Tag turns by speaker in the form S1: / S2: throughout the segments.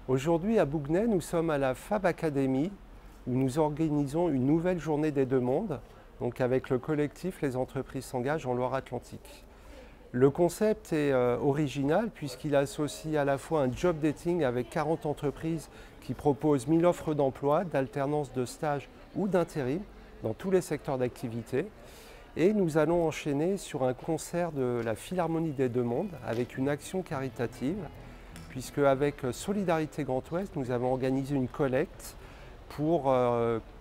S1: Aujourd'hui, à Bouguenais, nous sommes à la Fab Academy où nous organisons une nouvelle journée des deux mondes, donc avec le collectif Les entreprises s'engagent en Loire-Atlantique. Le concept est original puisqu'il associe à la fois un job dating avec 40 entreprises qui proposent 1000 offres d'emploi, d'alternance de stage ou d'intérim dans tous les secteurs d'activité. Et nous allons enchaîner sur un concert de la Philharmonie des Deux Mondes avec une action caritative, puisque avec Solidarité Grand Ouest, nous avons organisé une collecte pour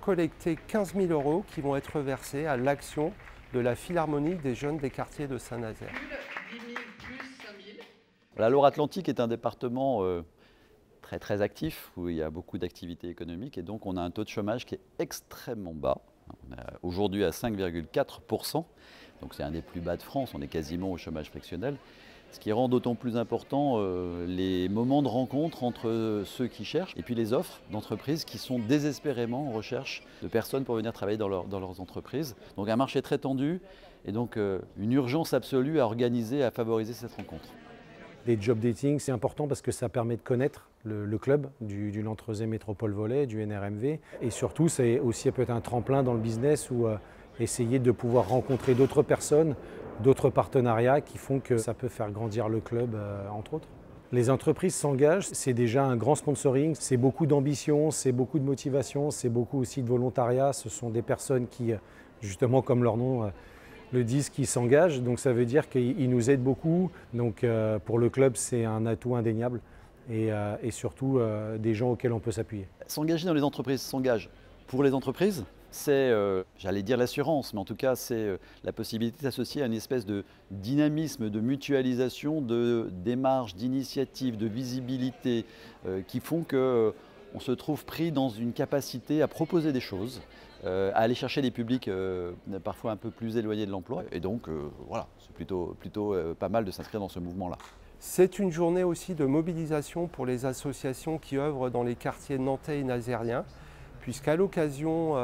S1: collecter 15 000 € qui vont être versés à l'action de la Philharmonie des jeunes des quartiers de Saint-Nazaire.
S2: La Loire-Atlantique est un département très actif, où il y a beaucoup d'activités économiques, et donc on a un taux de chômage qui est extrêmement bas. On est aujourd'hui à 5,4%, donc c'est un des plus bas de France, on est quasiment au chômage frictionnel. Ce qui rend d'autant plus important les moments de rencontre entre ceux qui cherchent et puis les offres d'entreprises qui sont désespérément en recherche de personnes pour venir travailler dans leurs entreprises. Donc un marché très tendu et donc une urgence absolue à organiser, à favoriser cette rencontre.
S3: Les job dating, c'est important parce que ça permet de connaître le club du Nantes-Rezé Métropole Volley, du NRMV. Et surtout, c'est aussi peut-être un tremplin dans le business où essayer de pouvoir rencontrer d'autres personnes, d'autres partenariats qui font que ça peut faire grandir le club, entre autres. Les entreprises s'engagent, c'est déjà un grand sponsoring, c'est beaucoup d'ambition, c'est beaucoup de motivation, c'est beaucoup aussi de volontariat. Ce sont des personnes qui, justement comme leur nom le disent, qui s'engagent. Donc ça veut dire qu'ils nous aident beaucoup. Donc pour le club, c'est un atout indéniable et surtout des gens auxquels on peut s'appuyer.
S2: S'engager dans les entreprises, s'engage pour les entreprises. C'est, j'allais dire l'assurance, mais en tout cas c'est la possibilité d'associer à une espèce de dynamisme, de mutualisation, de démarche, d'initiative, de visibilité qui font qu'on se trouve pris dans une capacité à proposer des choses, à aller chercher des publics parfois un peu plus éloignés de l'emploi. Et donc voilà, c'est plutôt pas mal de s'inscrire dans ce mouvement-là.
S1: C'est une journée aussi de mobilisation pour les associations qui œuvrent dans les quartiers nantais et nazériens, puisqu'à l'occasion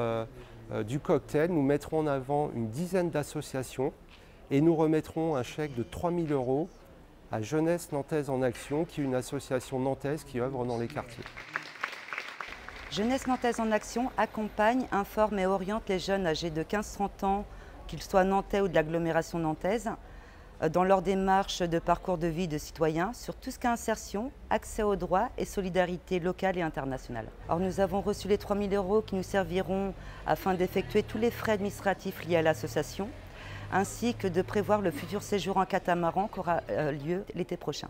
S1: du cocktail, nous mettrons en avant une dizaine d'associations et nous remettrons un chèque de 3 000 € à Jeunesse Nantaise en Action, qui est une association nantaise qui œuvre dans les quartiers.
S4: Jeunesse Nantaise en Action accompagne, informe et oriente les jeunes âgés de 15-30 ans, qu'ils soient nantais ou de l'agglomération nantaise, dans leur démarche de parcours de vie de citoyens sur tout ce qu'est insertion, accès aux droits et solidarité locale et internationale. Alors nous avons reçu les 3 000 € qui nous serviront afin d'effectuer tous les frais administratifs liés à l'association, ainsi que de prévoir le futur séjour en catamaran qui aura lieu l'été prochain.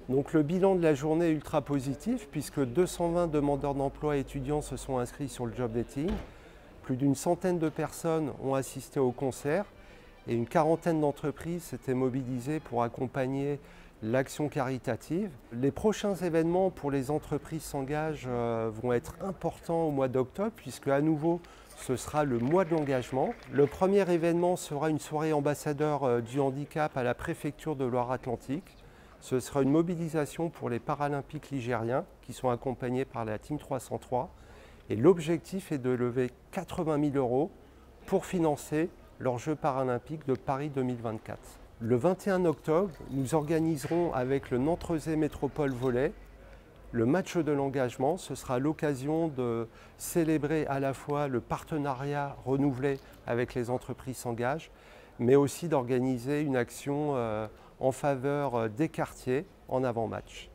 S1: Donc le bilan de la journée est ultra positif puisque 220 demandeurs d'emploi et étudiants se sont inscrits sur le job dating. Plus d'une centaine de personnes ont assisté au concert et une quarantaine d'entreprises s'étaient mobilisées pour accompagner l'action caritative. Les prochains événements pour les entreprises s'engagent vont être importants au mois d'octobre puisque à nouveau ce sera le mois de l'engagement. Le premier événement sera une soirée ambassadeur du handicap à la préfecture de Loire-Atlantique. Ce sera une mobilisation pour les Paralympiques ligériens qui sont accompagnés par la Team 303. Et l'objectif est de lever 80 000 € pour financer leurs Jeux paralympiques de Paris 2024. Le 21 octobre, nous organiserons avec le Nantes-Rezé Métropole Volley le match de l'engagement. Ce sera l'occasion de célébrer à la fois le partenariat renouvelé avec les entreprises s'engagent, mais aussi d'organiser une action en faveur des quartiers en avant-match.